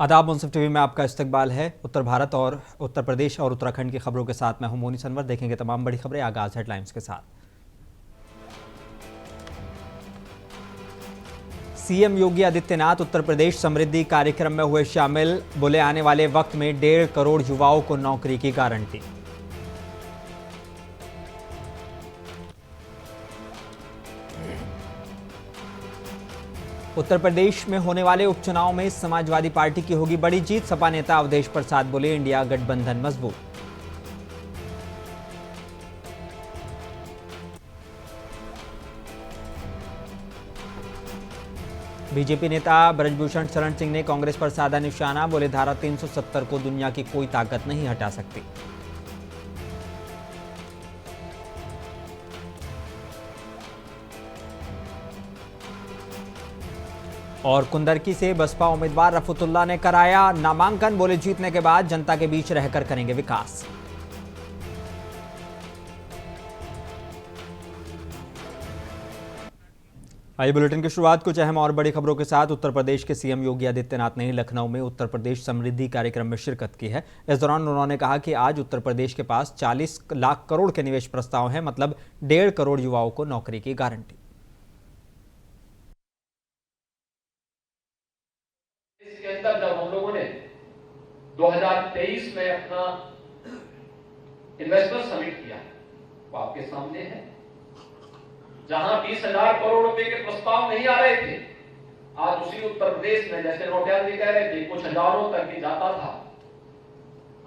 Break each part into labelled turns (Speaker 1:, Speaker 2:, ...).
Speaker 1: आदाब मुंसिफ टीवी में आपका इस्तकबाल है। उत्तर भारत और उत्तर प्रदेश और उत्तराखंड की खबरों के साथ मैं हूं मोनी सनवर। देखेंगे तमाम बड़ी खबरें। आगाज हेडलाइंस के साथ। सीएम योगी आदित्यनाथ उत्तर प्रदेश समृद्धि कार्यक्रम में हुए शामिल। बोले आने वाले वक्त में 1.5 करोड़ युवाओं को नौकरी की गारंटी। उत्तर प्रदेश में होने वाले उपचुनाव में समाजवादी पार्टी की होगी बड़ी जीत। सपा नेता अवधेश प्रसाद बोले इंडिया गठबंधन मजबूत। बीजेपी नेता ब्रजभूषण शरण सिंह ने कांग्रेस पर साधा निशाना। बोले धारा 370 को दुनिया की कोई ताकत नहीं हटा सकती। और कुंदरकी से बसपा उम्मीदवार रफुतुल्लाह ने कराया नामांकन। बोले जीतने के बाद जनता के बीच रहकर करेंगे विकास। आइए बुलेटिन की शुरुआत कुछ अहम और बड़ी खबरों के साथ। उत्तर प्रदेश के सीएम योगी आदित्यनाथ ने लखनऊ में उत्तर प्रदेश समृद्धि कार्यक्रम में शिरकत की है। इस दौरान उन्होंने कहा कि आज उत्तर प्रदेश के पास 40 लाख करोड़ के निवेश प्रस्ताव हैं, मतलब 1.5 करोड़ युवाओं को नौकरी की गारंटी।
Speaker 2: इसके अंदर जब हम लोगों ने 2023 में अपना इन्वेस्टर समिट किया, वो आपके सामने है, जहां 20,000 करोड़ रुपए के प्रस्ताव नहीं आ रहे थे, आज उसी उत्तर प्रदेश में, जैसे नोटियाल जी कह रहे थे, कुछ हजारों तक भी जाता था,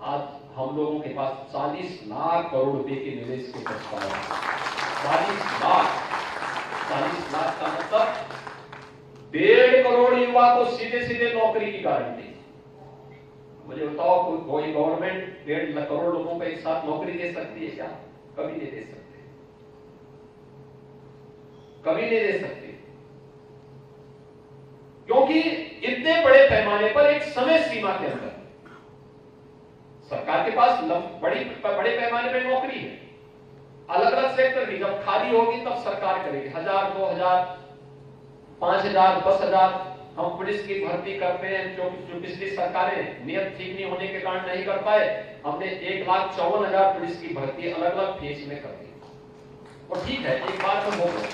Speaker 2: आज हम लोगों के पास 40 लाख करोड़ रुपए के निवेश के प्रस्ताव हैं। 40 लाख का मतलब 1.5 करोड़ युवा को सीधे सीधे नौकरी की गारंटी। मुझे बताओ, कोई गवर्नमेंट 1.5 करोड़ लोगों को एक साथ नौकरी दे सकती है क्या? कभी नहीं दे सकती, कभी नहीं दे सकती, क्योंकि इतने बड़े पैमाने पर एक समय सीमा के अंदर सरकार के पास बड़े पैमाने पर नौकरी है। अलग अलग सेक्टर की जब खाली होगी तब सरकार करेगी। 1,000, 2,000, 5,000, 10,000 हम पुलिस की भर्ती करते हैं, जो पिछली सरकारें नियत ठीक नहीं होने के कारण नहीं कर पाए। हमने 1,54,000 पुलिस की भर्ती अलग अलग फेज में कर दी। और ठीक है, एक बात तो हो गई,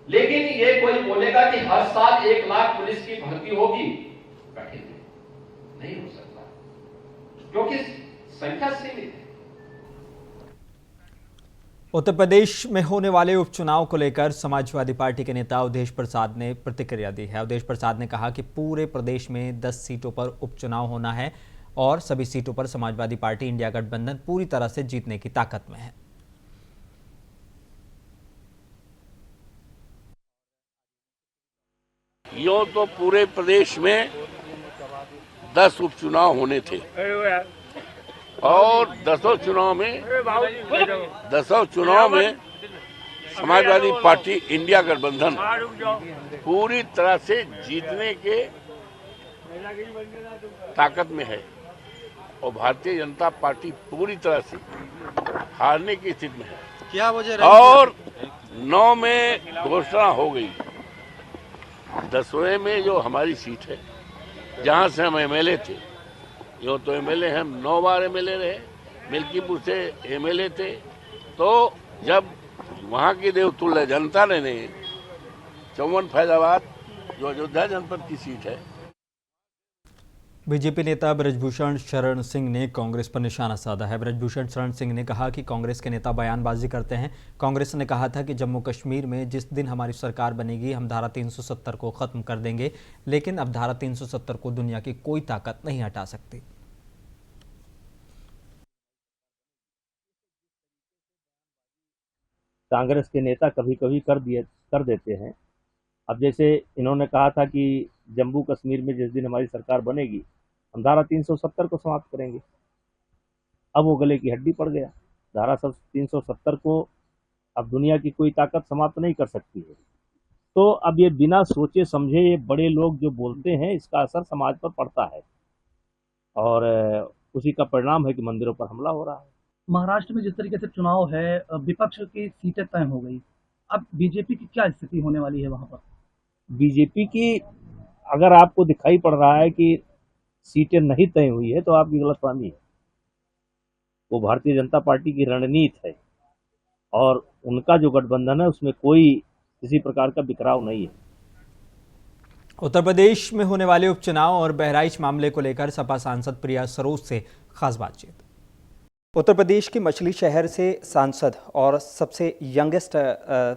Speaker 2: लेकिन ये कोई बोलेगा कि हर साल 1 लाख पुलिस की भर्ती होगी, कठिन नहीं हो सकता, क्योंकि संख्या सीमित है।
Speaker 1: उत्तर प्रदेश में होने वाले उपचुनाव को लेकर समाजवादी पार्टी के नेता अवधेश प्रसाद ने प्रतिक्रिया दी है। अवधेश प्रसाद ने कहा कि पूरे प्रदेश में 10 सीटों पर उपचुनाव होना है और सभी सीटों पर समाजवादी पार्टी इंडिया गठबंधन पूरी तरह से जीतने की ताकत में है।
Speaker 3: यूं तो पूरे प्रदेश में 10 उपचुनाव होने थे और 10 चुनाव में समाजवादी पार्टी इंडिया गठबंधन पूरी तरह से जीतने के ताकत में है और भारतीय जनता पार्टी पूरी तरह से हारने की स्थिति में है।
Speaker 4: क्या वजह
Speaker 3: और 9 में घोषणा हो गई। 10वें में जो हमारी सीट है, जहां से हम एमएलए थे, यूँ तो एमएलए हम 9 बार एमएलए रहे, मिल्कीपुर से एमएलए थे, तो जब वहाँ की देवतुल्य जनता ने चौवन फैजाबाद जो अयोध्या जनपद की सीट है।
Speaker 1: बीजेपी नेता ब्रजभूषण शरण सिंह ने कांग्रेस पर निशाना साधा है। ब्रजभूषण शरण सिंह ने कहा कि कांग्रेस के नेता बयानबाजी करते हैं। कांग्रेस ने कहा था कि जम्मू कश्मीर में जिस दिन हमारी सरकार बनेगी हम धारा 370 को खत्म कर देंगे, लेकिन अब धारा 370 को दुनिया की कोई ताकत नहीं हटा सकती।
Speaker 5: कांग्रेस के नेता कभी कभी कर देते हैं। अब जैसे इन्होंने कहा था कि जम्मू कश्मीर में जिस दिन हमारी सरकार बनेगी हम धारा 370 को समाप्त करेंगे। अब वो गले की हड्डी पड़ गया। धारा 370 को अब दुनिया की कोई ताकत समाप्त नहीं कर सकती है। तो अब ये बिना सोचे समझे ये बड़े लोग जो बोलते हैं, इसका असर समाज पर पड़ता है और उसी का परिणाम है कि मंदिरों पर हमला हो रहा है।
Speaker 4: महाराष्ट्र में जिस तरीके से चुनाव है, विपक्ष की सीटें तय हो गई, अब बीजेपी की क्या स्थिति होने वाली है वहां पर?
Speaker 5: बीजेपी की अगर आपको दिखाई पड़ रहा है कि सीटें नहीं तय हुई है तो आपकी गलतफहमी है। वो भारतीय जनता पार्टी की रणनीति है और उनका जो गठबंधन है उसमें कोई किसी प्रकार का बिखराव नहीं है।
Speaker 1: उत्तर प्रदेश में होने वाले उपचुनाव और बहराइच मामले को लेकर सपा सांसद प्रिया सरोज से खास बातचीत। उत्तर प्रदेश की मछली शहर से सांसद और सबसे यंगेस्ट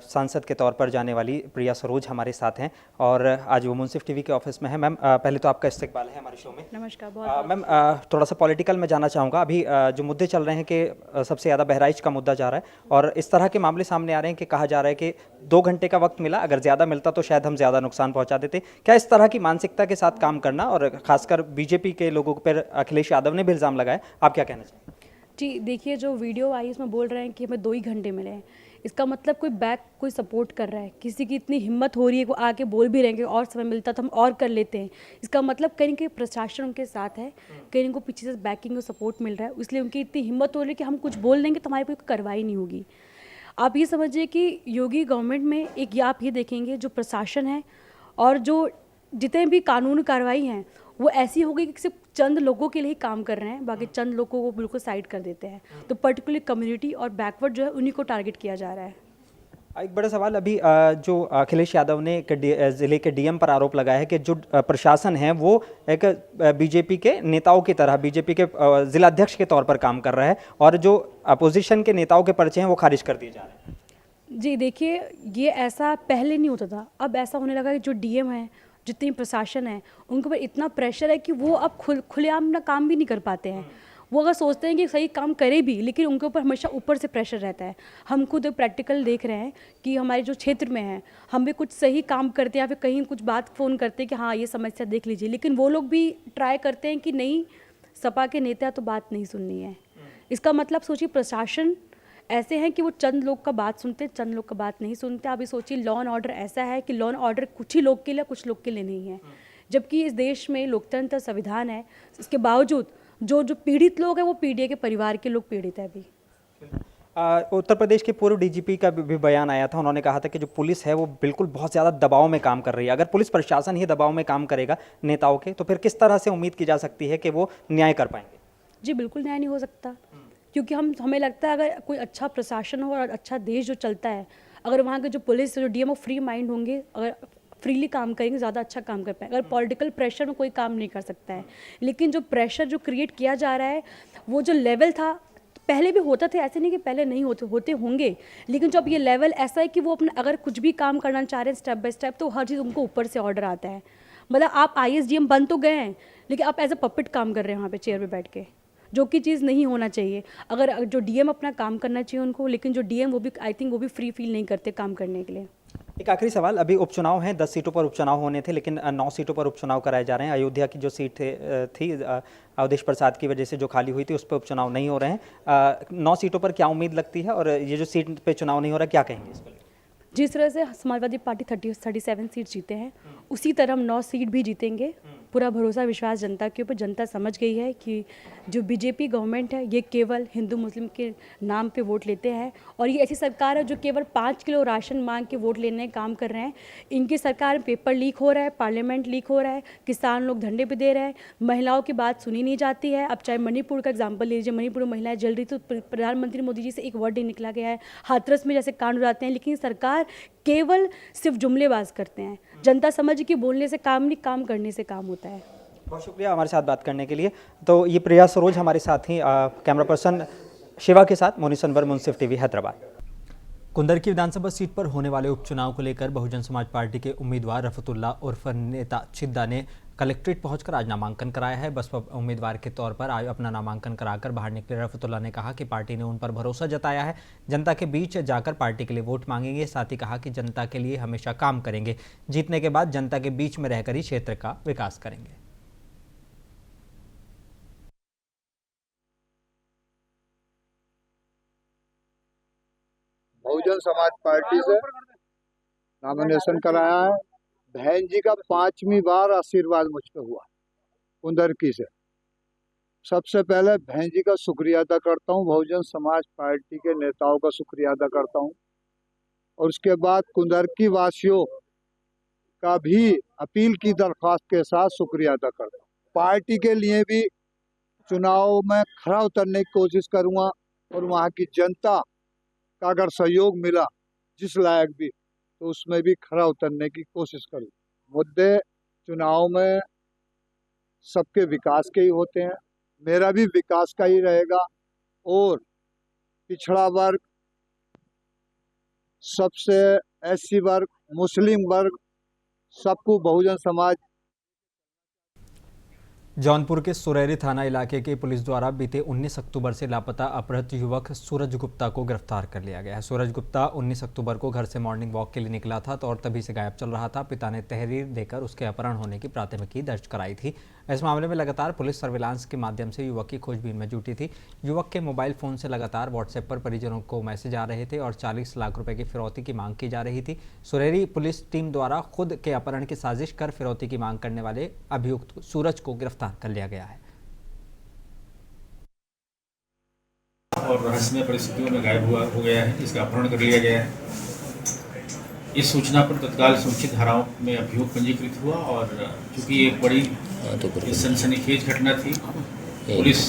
Speaker 1: सांसद के तौर पर जाने वाली प्रिया सरोज हमारे साथ हैं और आज वो मुंसिफ टीवी के ऑफिस में है। मैम, पहले तो आपका इस्तकबाल है हमारे शो में।
Speaker 6: नमस्कार। बहुत
Speaker 1: मैम, थोड़ा सा पॉलिटिकल में जाना चाहूँगा। अभी जो मुद्दे चल रहे हैं कि सबसे ज़्यादा बहराइच का मुद्दा जा रहा है और इस तरह के मामले सामने आ रहे हैं कि कहा जा रहा है कि 2 घंटे का वक्त मिला, अगर ज़्यादा मिलता तो शायद हम ज़्यादा नुकसान पहुँचा देते। क्या इस तरह की मानसिकता के साथ काम करना, और खासकर बीजेपी के लोगों पर अखिलेश यादव ने भी इल्ज़ाम लगाया, आप क्या कहना चाहेंगे?
Speaker 6: जी, देखिए जो वीडियो आई उसमें बोल रहे हैं कि हमें 2 ही घंटे मिले हैं। इसका मतलब कोई सपोर्ट कर रहा है, किसी की इतनी हिम्मत हो रही है, वो आके बोल भी रहे हैं कि और समय मिलता तो हम और कर लेते हैं। इसका मतलब कहीं ना कहीं प्रशासन उनके साथ है, कहीं उनको पीछे से बैकिंग और सपोर्ट मिल रहा है, इसलिए उनकी इतनी हिम्मत हो रही है कि हम कुछ बोल देंगे तो हमारी कोई कार्रवाई नहीं होगी। आप ये समझिए कि योगी गवर्नमेंट में एक आप ये देखेंगे जो प्रशासन है और जो जितने भी कानूनी कार्रवाई हैं वो ऐसी हो गई कि सिर्फ चंद लोगों के लिए ही काम कर रहे हैं, बाकी चंद लोगों को बिल्कुल साइड कर देते हैं। तो पर्टिकुलर कम्युनिटी और बैकवर्ड जो है उन्हीं को टारगेट किया जा रहा है।
Speaker 1: एक बड़ा सवाल, अभी जो अखिलेश यादव ने जिले के डीएम पर आरोप लगाया है कि जो प्रशासन है वो एक बीजेपी के नेताओं की तरह बीजेपी के जिलाध्यक्ष के तौर पर काम कर रहा है और जो अपोजिशन के नेताओं के पर्चे हैं वो खारिज कर दिए जा रहे हैं।
Speaker 6: जी देखिए, ये ऐसा पहले नहीं होता था, अब ऐसा होने लगा कि जो डीएम है, जितनी प्रशासन है, उनके ऊपर इतना प्रेशर है कि वो अब खुलेआम अपना काम भी नहीं कर पाते हैं। वो अगर सोचते हैं कि सही काम करे भी, लेकिन उनके ऊपर हमेशा ऊपर से प्रेशर रहता है। हम खुद प्रैक्टिकल देख रहे हैं कि हमारे जो क्षेत्र में है, हम भी कुछ सही काम करते हैं या फिर कहीं कुछ बात फ़ोन करते हैं कि हाँ ये समस्या देख लीजिए, लेकिन वो लोग भी ट्राई करते हैं कि नहीं, सपा के नेता तो बात नहीं सुननी है। इसका मतलब सोचिए, प्रशासन ऐसे हैं कि वो चंद लोग का बात सुनते हैं, चंद लोग का बात नहीं सुनते। अभी सोचिए, लॉ एंड ऑर्डर ऐसा है कि लॉ एंड ऑर्डर कुछ ही लोग के लिए, कुछ लोग के लिए नहीं है। जबकि इस देश में लोकतंत्र संविधान है, इसके बावजूद जो पीड़ित लोग हैं वो पीड़ित के परिवार के लोग पीड़ित है। अभी
Speaker 1: उत्तर प्रदेश के पूर्व डीजीपी का भी बयान आया था, उन्होंने कहा था कि जो पुलिस है वो बिल्कुल बहुत ज़्यादा दबाव में काम कर रही है। अगर पुलिस प्रशासन ही दबाव में काम करेगा नेताओं के, तो फिर किस तरह से उम्मीद की जा सकती है कि वो न्याय कर पाएंगे?
Speaker 6: जी बिल्कुल न्याय नहीं हो सकता, क्योंकि हमें लगता है अगर कोई अच्छा प्रशासन हो और अच्छा देश जो चलता है, अगर वहाँ के जो पुलिस जो डीएम फ्री माइंड होंगे, अगर फ्रीली काम करेंगे, ज़्यादा अच्छा काम कर पाएंगे। अगर पॉलिटिकल प्रेशर में कोई काम नहीं कर सकता है, लेकिन जो प्रेशर जो क्रिएट किया जा रहा है, वो जो लेवल था पहले भी होता था, ऐसे नहीं कि पहले नहीं होते होंगे, लेकिन जब ये लेवल ऐसा है कि वो अपना अगर कुछ भी काम करना चाह रहे हैं स्टेप बाय स्टेप, तो हर चीज़ उनको ऊपर से ऑर्डर आता है। मतलब आप IAS DM बन तो गए हैं, लेकिन आप एज अ पपेट काम कर रहे हैं वहाँ पे चेयर पे बैठ के, जो कि चीज़ नहीं होना चाहिए। अगर जो डीएम अपना काम करना चाहिए उनको, लेकिन जो डीएम वो भी आई थिंक वो भी फ्री फील नहीं करते काम करने के लिए।
Speaker 1: एक आखिरी सवाल, अभी उपचुनाव हैं, 10 सीटों पर उपचुनाव होने थे, लेकिन 9 सीटों पर उपचुनाव कराए जा रहे हैं। अयोध्या की जो सीट थी अवधेश प्रसाद की वजह से जो खाली हुई थी, उस पर उपचुनाव नहीं हो रहे हैं। 9 सीटों पर क्या उम्मीद लगती है, और ये जो सीट पे चुनाव नहीं हो रहा, क्या कहेंगे इस पर?
Speaker 6: जिस तरह से समाजवादी पार्टी 37 सीट जीते हैं, उसी तरह हम 9 सीट भी जीतेंगे। पूरा भरोसा विश्वास जनता के ऊपर। जनता समझ गई है कि जो बीजेपी गवर्नमेंट है ये केवल हिंदू मुस्लिम के नाम पे वोट लेते हैं, और ये ऐसी सरकार है जो केवल 5 किलो राशन मांग के वोट लेने का काम कर रहे हैं। इनकी सरकार में पेपर लीक हो रहा है, पार्लियामेंट लीक हो रहा है, किसान लोग धरने पे दे रहे हैं, महिलाओं की बात सुनी नहीं जाती है। अब चाहे मणिपुर का एग्जाम्पल ले लीजिए, मणिपुर में महिलाएं जल रही, तो प्रधानमंत्री मोदी जी से एक वर्ड नहीं निकला गया है। हाथरस में जैसे कांड हो जाते हैं, लेकिन सरकार केवल सिर्फ जुमलेबाज करते हैं। जनता समझ कि बोलने से काम नहीं, काम करने से काम होता है।
Speaker 1: बहुत शुक्रिया हमारे साथ बात करने के लिए। तो ये प्रिया सरोज हमारे साथ ही, कैमरा पर्सन शिवा के साथ मोनी सनवर, मुंसिफ टीवी, हैदराबाद। कुंदर की विधानसभा सीट पर होने वाले उपचुनाव को लेकर बहुजन समाज पार्टी के उम्मीदवार रफतुल्ला उर्फ नेता छिद्दा ने कलेक्ट्रेट पहुंचकर आज नामांकन कराया है। बसपा उम्मीदवार के तौर पर आज अपना नामांकन कराकर बाहर निकले रफतुल्ला ने कहा कि पार्टी ने उन पर भरोसा जताया है, जनता के बीच जाकर पार्टी के लिए वोट मांगेंगे। साथ ही कहा कि जनता के लिए हमेशा काम करेंगे, जीतने के बाद जनता के बीच में रहकर ही क्षेत्र का विकास करेंगे।
Speaker 7: बहुजन समाज पार्टी से नॉमिनेशन कराया है। बहन जी का 5वीं बार आशीर्वाद मुझ पे हुआ कुंदरकी से। सबसे पहले बहन जी का शुक्रिया अदा करता हूँ, बहुजन समाज पार्टी के नेताओं का शुक्रिया अदा करता हूँ, और उसके बाद कुंदरकी वासियों का भी अपील की दरख्वास्त के साथ शुक्रिया अदा करता हूँ। पार्टी के लिए भी चुनाव में खरा उतरने की कोशिश करूँगा और वहाँ की जनता का अगर सहयोग मिला जिस लायक भी, तो उसमें भी खरा उतरने की कोशिश करूँ। मुद्दे चुनाव में सबके विकास के ही होते हैं, मेरा भी विकास का ही रहेगा और पिछड़ा वर्ग, सबसे एससी वर्ग, मुस्लिम वर्ग, सबको बहुजन समाज।
Speaker 1: जौनपुर के सुरेरी थाना इलाके के पुलिस द्वारा बीते 19 अक्टूबर से लापता अपहृत युवक सूरज गुप्ता को गिरफ्तार कर लिया गया है। सूरज गुप्ता 19 अक्टूबर को घर से मॉर्निंग वॉक के लिए निकला था और तभी से गायब चल रहा था। पिता ने तहरीर देकर उसके अपहरण होने की प्राथमिकी दर्ज कराई थी। इस मामले में लगातार पुलिस सर्विलांस के माध्यम से युवक की खोजबीन में जुटी थी। युवक के मोबाइल फोन से लगातार व्हाट्सएप पर परिजनों को मैसेज आ रहे थे और 40 लाख रुपए की फिरौती की मांग की जा रही थी। सुरेरी पुलिस टीम द्वारा खुद के अपहरण की साजिश कर फिरौती की मांग करने वाले अभियुक्त सूरज को गिरफ्तार कर लिया गया है
Speaker 8: और रहस्यमय परिस्थितियों में गायब हो गया है। इसका अपहरण कर लिया गया है। इस सूचना पर तत्काल सूचित धाराओं में अभियोग पंजीकृत हुआ और चूंकि एक बड़ी सनसनीखेज घटना थी, पुलिस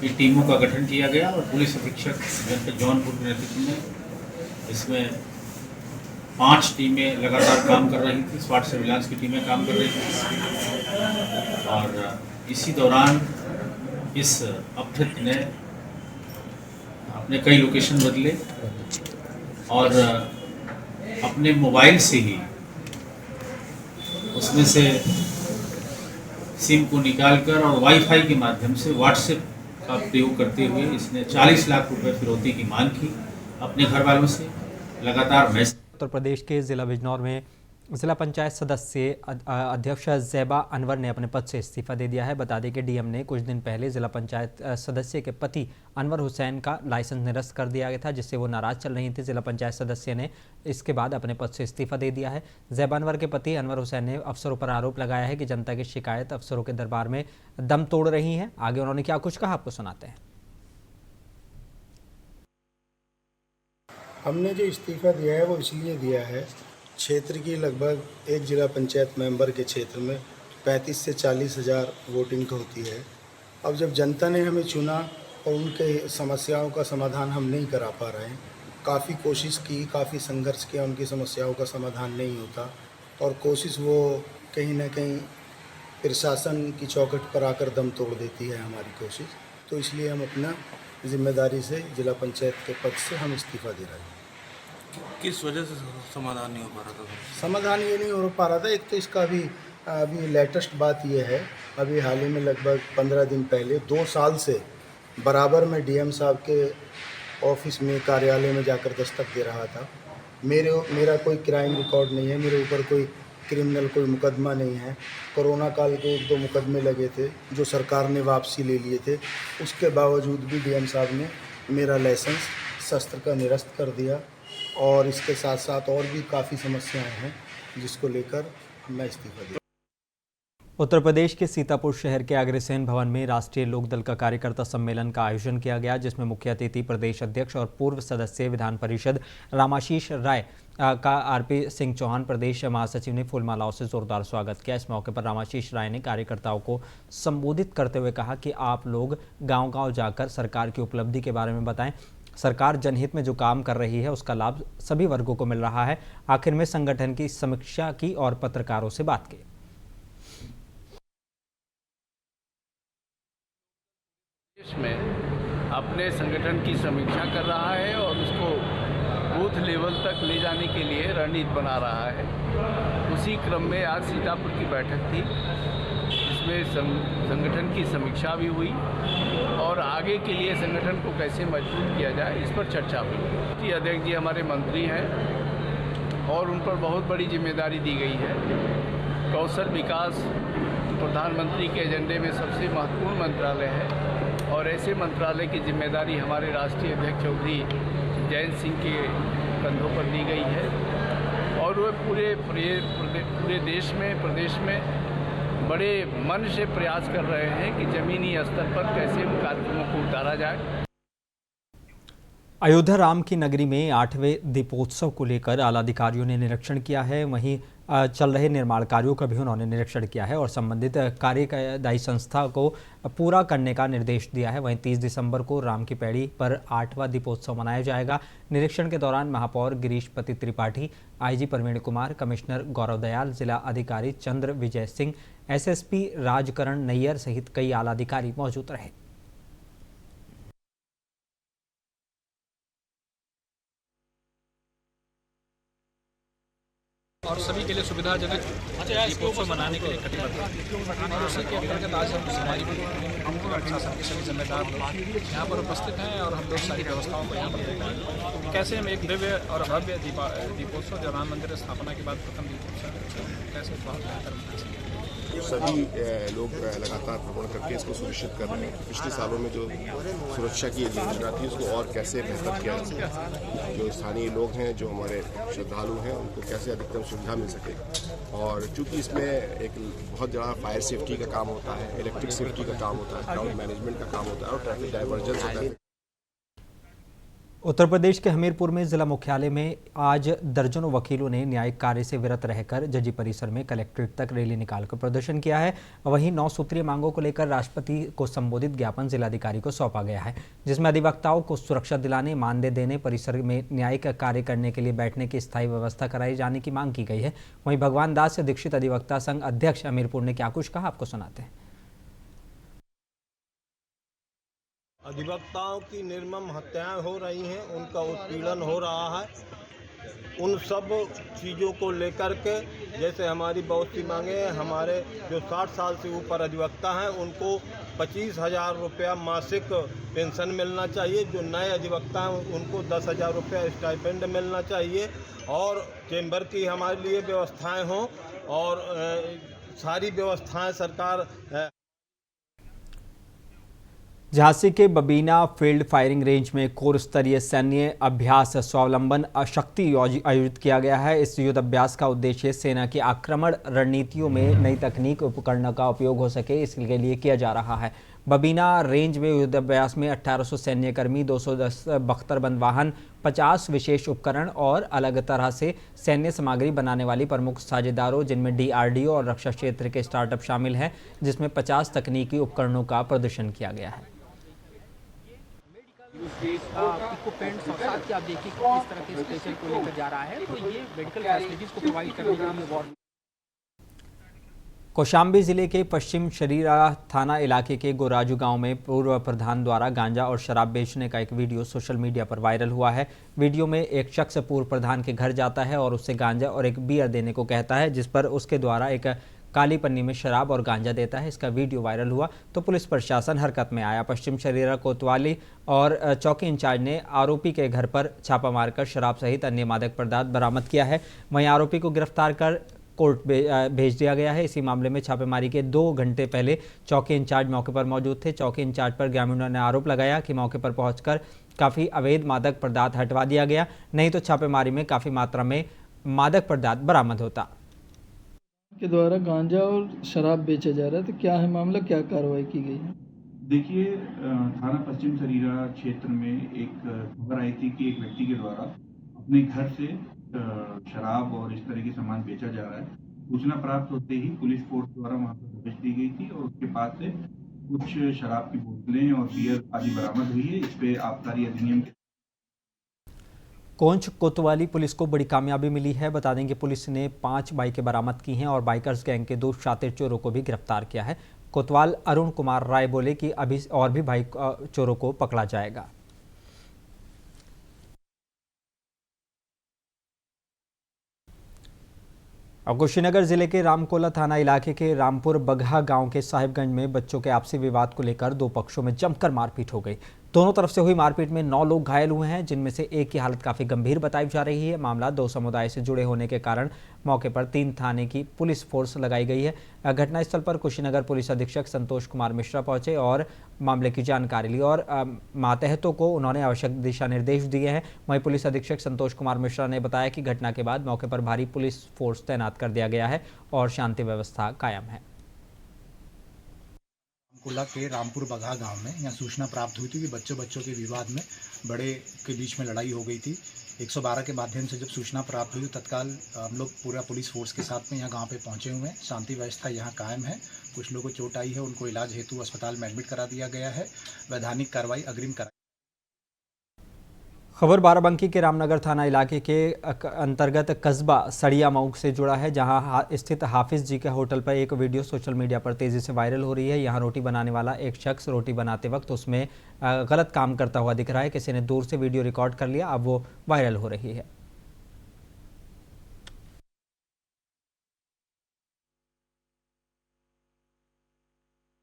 Speaker 8: की टीमों का गठन किया गया और पुलिस अधीक्षक जनपद जौनपुर के नेतृत्व में इसमें 5 टीमें लगातार काम कर रही थी। स्वाट सर्विलांस की टीमें काम कर रही थी और इसी दौरान इस अपहृत ने अपने कई लोकेशन बदले और अपने मोबाइल से ही उसमें से सिम को निकालकर और वाईफाई के माध्यम से व्हाट्सएप का प्रयोग करते हुए इसने 40 लाख रुपए फिरौती की मांग की अपने घर वालों से। लगातार मैसेज
Speaker 1: उत्तर प्रदेश के जिला बिजनौर में जिला पंचायत सदस्य अध्यक्ष ज़ैबा अनवर ने अपने पद से इस्तीफा दे दिया है। बता दें कि डीएम ने कुछ दिन पहले जिला पंचायत सदस्य के पति अनवर हुसैन का लाइसेंस निरस्त कर दिया गया था, जिससे वो नाराज चल रही थी। जिला पंचायत सदस्य ने इसके बाद अपने पद से इस्तीफा दे दिया है। ज़ैबा अनवर के पति अनवर हुसैन ने अफसरों पर आरोप लगाया है कि जनता की शिकायत अफसरों के दरबार में दम तोड़ रही है। आगे उन्होंने क्या कुछ कहा, आपको सुनाते हैं।
Speaker 9: हमने जो इस्तीफ़ा दिया है वो इसलिए दिया है, क्षेत्र की लगभग एक जिला पंचायत मेंबर के क्षेत्र में 35 से 40 हज़ार वोटिंग होती है। अब जब जनता ने हमें चुना और उनके समस्याओं का समाधान हम नहीं करा पा रहे हैं, काफ़ी कोशिश की, काफ़ी संघर्ष किया, उनकी समस्याओं का समाधान नहीं होता और कोशिश वो कहीं ना कहीं प्रशासन की चौखट पर आकर दम तोड़ देती है हमारी कोशिश। तो इसलिए हम अपना जिम्मेदारी से जिला पंचायत के पद से हम इस्तीफ़ा दे रहे हैं।
Speaker 10: किस वजह से समाधान नहीं हो पा रहा था?
Speaker 9: समाधान ये नहीं हो पा रहा था, एक तो इसका अभी लेटेस्ट बात ये है, अभी हाल ही में लगभग 15 दिन पहले 2 साल से बराबर में डीएम साहब के ऑफिस में, कार्यालय में जाकर दस्तक दे रहा था। मेरा कोई क्राइम रिकॉर्ड नहीं है, मेरे ऊपर कोई क्रिमिनल कोई मुकदमा नहीं है। कोरोना काल के 1-2 मुकदमे लगे थे जो सरकार ने वापसी ले लिए थे, उसके बावजूद भी डीएम साहब ने मेरा लाइसेंस शस्त्र का निरस्त कर दिया और इसके साथ साथ और भी काफ़ी समस्याएं हैं जिसको लेकर मैं इस्तीफा दिया।
Speaker 1: उत्तर प्रदेश के सीतापुर शहर के अग्रसेन भवन में राष्ट्रीय लोकदल का कार्यकर्ता सम्मेलन का आयोजन किया गया, जिसमें मुख्य अतिथि प्रदेश अध्यक्ष और पूर्व सदस्य विधान परिषद रामाशीष राय का आरपी सिंह चौहान प्रदेश महासचिव ने फूलमालाओं से जोरदार स्वागत किया। इस मौके पर रामाशीष राय ने कार्यकर्ताओं को संबोधित करते हुए कहा कि आप लोग गांव-गांव जाकर सरकार की उपलब्धि के बारे में बताएं। सरकार जनहित में जो काम कर रही है उसका लाभ सभी वर्गों को मिल रहा है। आखिर में संगठन की समीक्षा की और पत्रकारों से बात की।
Speaker 11: देश में अपने संगठन की समीक्षा कर रहा है और उसको बूथ लेवल तक ले जाने के लिए रणनीति बना रहा है। उसी क्रम में आज सीतापुर की बैठक थी, जिसमें संगठन की समीक्षा भी हुई और आगे के लिए संगठन को कैसे मजबूत किया जाए इस पर चर्चा हुई। अध्यक्ष जी हमारे मंत्री हैं और उन पर बहुत बड़ी जिम्मेदारी दी गई है। कौशल विकास प्रधानमंत्री के एजेंडे में सबसे महत्वपूर्ण मंत्रालय है और ऐसे मंत्रालय की जिम्मेदारी हमारे राष्ट्रीय अध्यक्ष चौधरी जयंत सिंह के कंधों पर दी गई है और वह पूरे देश में, प्रदेश में बड़े मन से प्रयास कर रहे हैं कि जमीनी स्तर पर कैसे उन कार्यक्रमों को उतारा जाए।
Speaker 1: अयोध्या राम की नगरी में 8वें दीपोत्सव को लेकर आला अधिकारियों ने निरीक्षण किया है। वहीं चल रहे निर्माण कार्यों का भी उन्होंने निरीक्षण किया है और संबंधित कार्यदायी संस्था को पूरा करने का निर्देश दिया है। वहीं 30 दिसंबर को राम की पैड़ी पर 8वां दीपोत्सव मनाया जाएगा। निरीक्षण के दौरान महापौर गिरीशपति त्रिपाठी, आईजी प्रवीण कुमार, कमिश्नर गौरव दयाल, जिला अधिकारी चंद्र विजय सिंह, एसएसपी राजकरण नैयर सहित कई आला अधिकारी मौजूद रहे।
Speaker 12: और सभी के लिए सुविधाजनक दीपोत्सव मनाने के लिए कटिबद्ध है। और उसी के अंतर्गत आज हम हमारी प्रशासन के सभी जिम्मेदार लोग यहाँ पर उपस्थित हैं और हम लोग सारी व्यवस्थाओं को यहाँ पर देख रहे हैं। कैसे हम एक दिव्य और भव्य दीपोत्सव जो राम मंदिर स्थापना के बाद प्रथम दीपोत्सव कैसे बहुत बेहतर मना सकें।
Speaker 13: सभी लोग लगातार भ्रमण करके इसको सुनिश्चित कर रहे हैं। पिछले सालों में जो सुरक्षा की योजना थी उसको और कैसे बेहतर किया जा सके, जो स्थानीय लोग हैं, जो हमारे श्रद्धालु हैं, उनको कैसे अधिकतम सुविधा मिल सके। और चूंकि इसमें एक बहुत ज़्यादा फायर सेफ्टी का काम होता है, इलेक्ट्रिक सेफ्टी का काम होता है, क्राउड मैनेजमेंट का काम होता है और ट्रैफिक डाइवर्जेंस होता है।
Speaker 1: उत्तर प्रदेश के हमीरपुर में जिला मुख्यालय में आज दर्जनों वकीलों ने न्यायिक कार्य से विरत रहकर जजी परिसर में कलेक्ट्रेट तक रैली निकालकर प्रदर्शन किया है। वहीं 9 सूत्रीय मांगों को लेकर राष्ट्रपति को संबोधित ज्ञापन जिलाधिकारी को सौंपा गया है, जिसमें अधिवक्ताओं को सुरक्षा दिलाने, मानदेय देने, परिसर में न्यायिक कार्य करने के लिए बैठने की स्थायी व्यवस्था कराई जाने की मांग की गई है। वहीं भगवान दास दीक्षित अधिवक्ता संघ अध्यक्ष हमीरपुर ने क्या कुछ कहा, आपको सुनाते हैं।
Speaker 14: अधिवक्ताओं की निर्मम हत्याएं हो रही हैं, उनका उत्पीड़न हो रहा है। उन सब चीज़ों को लेकर के जैसे हमारी बहुत सी मांगे हैं, हमारे जो 60 साल से ऊपर अधिवक्ता हैं उनको 25,000 रुपया मासिक पेंशन मिलना चाहिए। जो नए अधिवक्ता हैं उनको 10,000 रुपया स्टाइपेंड मिलना चाहिए और चेंबर की हमारे लिए व्यवस्थाएं हों और सारी व्यवस्थाएं सरकार।
Speaker 1: झांसी के बबीना फील्ड फायरिंग रेंज में कोर स्तरीय सैन्य अभ्यास स्वावलंबन शक्ति आयोजित किया गया है। इस युद्ध अभ्यास का उद्देश्य सेना की आक्रमण रणनीतियों में नई तकनीक उपकरणों का उपयोग हो सके, इसके लिए किया जा रहा है। बबीना रेंज में युद्ध अभ्यास में 1800 सैन्यकर्मी, 210 बख्तरबंद वाहन, 50 विशेष उपकरण और अलग तरह से सैन्य सामग्री बनाने वाली प्रमुख साझेदारों जिनमें DRDO और रक्षा क्षेत्र के स्टार्टअप शामिल हैं, जिसमें 50 तकनीकी उपकरणों का प्रदर्शन किया गया है।
Speaker 15: इक्विपमेंट्स और साथ ही आप देखिए किस तरह के स्टेशन को लेकर जा रहा है, तो ये मेडिकल फैसिलिटीज को प्रोवाइड करने का हमें वार्ड।
Speaker 1: कौशाम्बी जिले के पश्चिम शरीरा थाना इलाके के गोराजू गांव में पूर्व प्रधान द्वारा गांजा और शराब बेचने का एक वीडियो सोशल मीडिया पर वायरल हुआ है। वीडियो में एक शख्स पूर्व प्रधान के घर जाता है और उससे गांजा और एक बियर देने को कहता है, जिस पर उसके द्वारा एक काली पन्नी में शराब और गांजा देता है। इसका वीडियो वायरल हुआ तो पुलिस प्रशासन हरकत में आया। पश्चिम शरीरा कोतवाली और चौकी इंचार्ज ने आरोपी के घर पर छापा मारकर शराब सहित अन्य मादक पदार्थ बरामद किया है। वहीं आरोपी को गिरफ्तार कर कोर्ट भेज दिया गया है। इसी मामले में छापेमारी के 2 घंटे पहले चौकी इंचार्ज मौके पर मौजूद थे। चौकी इंचार्ज पर ग्रामीणों ने आरोप लगाया कि मौके पर पहुंचकर काफ़ी अवैध मादक पदार्थ हटवा दिया गया, नहीं तो छापेमारी में काफ़ी मात्रा में मादक पदार्थ बरामद होता।
Speaker 16: के द्वारा गांजा और शराब बेचा जा रहा है, तो क्या है मामला, क्या कार्रवाई की गई है?
Speaker 8: देखिए, थाना पश्चिम शरीरा क्षेत्र में एक खबर आई थी कि एक व्यक्ति के द्वारा अपने घर से शराब और इस तरह के सामान बेचा जा रहा है। सूचना प्राप्त होते ही पुलिस फोर्स द्वारा वहां पर दबिश दी गई थी और उसके पास से कुछ शराब की बोतलें और बियर आदि बरामद हुई है। इस पे आबकारी अधिनियम
Speaker 1: कोंच कोतवाली पुलिस को बड़ी कामयाबी मिली है। बता दें कि पुलिस ने 5 बाइकें बरामद की हैं और बाइकर्स गैंग के 2 शातिर चोरों को भी गिरफ्तार किया है। कोतवाल अरुण कुमार राय बोले कि अभी और भी बाइक चोरों को पकड़ा जाएगा। अब कुशीनगर जिले के रामकोला थाना इलाके के रामपुर बगहा गांव के साहिबगंज में बच्चों के आपसी विवाद को लेकर 2 पक्षों में जमकर मारपीट हो गई। दोनों तरफ से हुई मारपीट में 9 लोग घायल हुए हैं, जिनमें से एक की हालत काफ़ी गंभीर बताई जा रही है। मामला 2 समुदाय से जुड़े होने के कारण मौके पर 3 थाने की पुलिस फोर्स लगाई गई है। घटनास्थल पर कुशीनगर पुलिस अधीक्षक संतोष कुमार मिश्रा पहुंचे और मामले की जानकारी ली और मातहतों को उन्होंने आवश्यक दिशा निर्देश दिए हैं। वहीं पुलिस अधीक्षक संतोष कुमार मिश्रा ने बताया कि घटना के बाद मौके पर भारी पुलिस फोर्स तैनात कर दिया गया है और शांति व्यवस्था कायम है।
Speaker 17: कोला के रामपुर बगहा गांव में यहाँ सूचना प्राप्त हुई थी कि बच्चों के विवाद में बड़े के बीच में लड़ाई हो गई थी।
Speaker 12: 112 के माध्यम से जब सूचना प्राप्त हुई तत्काल हम लोग पूरा पुलिस फोर्स के साथ में यहाँ गांव पे पहुँचे हुए हैं। शांति व्यवस्था यहाँ कायम है। कुछ लोगों को चोट आई है, उनको इलाज हेतु अस्पताल में एडमिट करा दिया गया है। वैधानिक कार्रवाई अग्रिम करा।
Speaker 1: खबर बाराबंकी के रामनगर थाना इलाके के अंतर्गत कस्बा सड़िया मऊ से जुड़ा है, जहां स्थित हाफिज जी के होटल पर एक वीडियो सोशल मीडिया पर तेजी से वायरल हो रही है। यहां रोटी बनाने वाला एक शख्स रोटी बनाते वक्त उसमें गलत काम करता हुआ दिख रहा है। किसी ने दूर से वीडियो रिकॉर्ड कर लिया, अब वो वायरल हो रही है।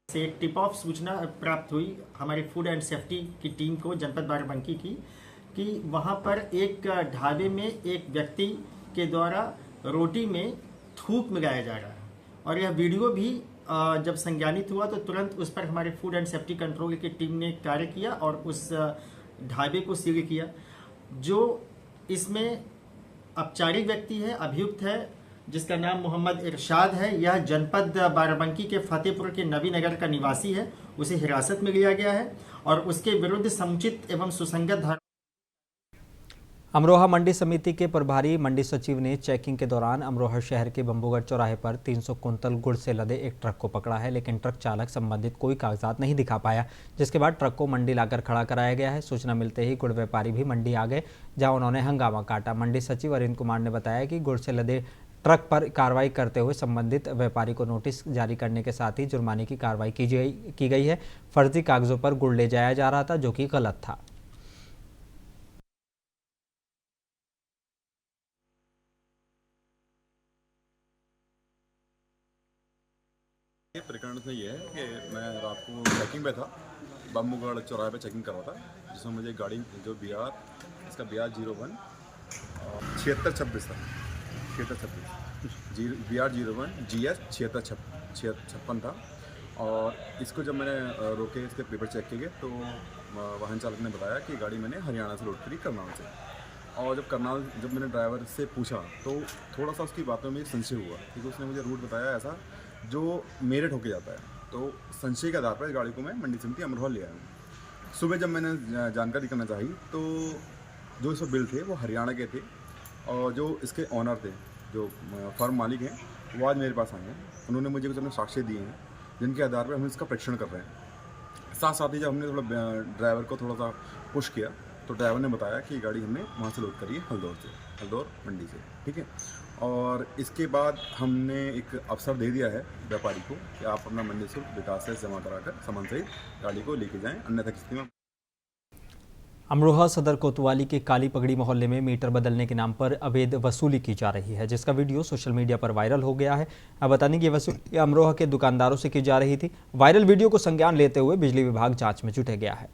Speaker 17: से टिप ऑफ सूचना प्राप्त हुई हमारी फूड एंड सेफ्टी की टीम को जनपद बाराबंकी की कि वहां पर एक ढाबे में एक व्यक्ति के द्वारा रोटी में थूक मिलाया जा रहा है और यह वीडियो भी जब संज्ञानित हुआ तो तुरंत उस पर हमारे फूड एंड सेफ्टी कंट्रोल की टीम ने कार्य किया और उस ढाबे को सील किया। जो इसमें औपचारिक व्यक्ति है, अभियुक्त है, जिसका नाम मोहम्मद इरशाद है। यह जनपद बाराबंकी के फतेहपुर के नबी नगर का निवासी है। उसे हिरासत में लिया गया है और उसके विरुद्ध समुचित एवं सुसंगत धारा।
Speaker 1: अमरोहा मंडी समिति के प्रभारी मंडी सचिव ने चेकिंग के दौरान अमरोहा शहर के बंबूगढ़ चौराहे पर 300 कुंतल गुड़ से लदे एक ट्रक को पकड़ा है, लेकिन ट्रक चालक संबंधित कोई कागजात नहीं दिखा पाया, जिसके बाद ट्रक को मंडी लाकर खड़ा कराया गया है। सूचना मिलते ही गुड़ व्यापारी भी मंडी आ गए, जहां उन्होंने हंगामा काटा। मंडी सचिव अरविंद कुमार ने बताया कि गुड़ से लदे ट्रक पर कार्रवाई करते हुए संबंधित व्यापारी को नोटिस जारी करने के साथ ही जुर्माने की कार्रवाई की गई है। फर्जी कागजों पर गुड़ ले जाया जा रहा था, जो कि गलत था।
Speaker 18: ये प्रकरण से ये है कि मैं रात को चेकिंग पे था, बम्बूगढ़ चौराहे पे चेकिंग कर रहा था, जिसमें मुझे गाड़ी जो इसका BR 01 7626 था, 7626 BR 01 GS 7656 था। और इसको जब मैंने रोके इसके पेपर चेक किए तो वाहन चालक ने बताया कि गाड़ी मैंने हरियाणा से लोड करी करनाल से। और जब मैंने ड्राइवर से पूछा तो थोड़ा सा उसकी बातों में संशय हुआ, क्योंकि उसने मुझे रूट बताया ऐसा जो मेरठ होके जाता है। तो संशय के आधार पर इस गाड़ी को मैं मंडी समिति अमरोहा ले आया हूँ। सुबह जब मैंने जानकारी करना चाही तो जो इसमें बिल थे वो हरियाणा के थे और जो इसके ऑनर थे, जो फर्म मालिक हैं, वो आज मेरे पास आए हैं। उन्होंने मुझे कुछ अपने साक्ष्य दिए हैं जिनके आधार पर हम इसका परीक्षण कर रहे हैं। साथ ही जब हमने थोड़ा ड्राइवर को थोड़ा सा पुश किया तो ड्राइवर ने बताया कि गाड़ी हमने वहाँ से लोड करी है हल्दौर मंडी से, ठीक है। और इसके बाद हमने एक अवसर दे दिया है व्यापारी को कि आप अपना मंडी शुल्क विकास से जमा कराकर सामान सहित गाड़ी को लेके जाएं, अन्यथा किसी में।
Speaker 1: अमरोहा सदर कोतवाली के काली पगड़ी मोहल्ले में मीटर बदलने के नाम पर अवैध वसूली की जा रही है, जिसका वीडियो सोशल मीडिया पर वायरल हो गया है। अब बताने की वसूली अमरोहा के दुकानदारों से की जा रही थी। वायरल वीडियो को संज्ञान लेते हुए बिजली विभाग जांच में जुट गया है।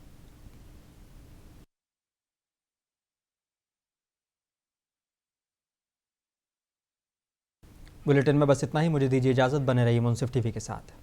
Speaker 1: बुलेटिन में बस इतना ही। मुझे दीजिए इजाजत, बने रहिए मुंसिफ टीवी के साथ।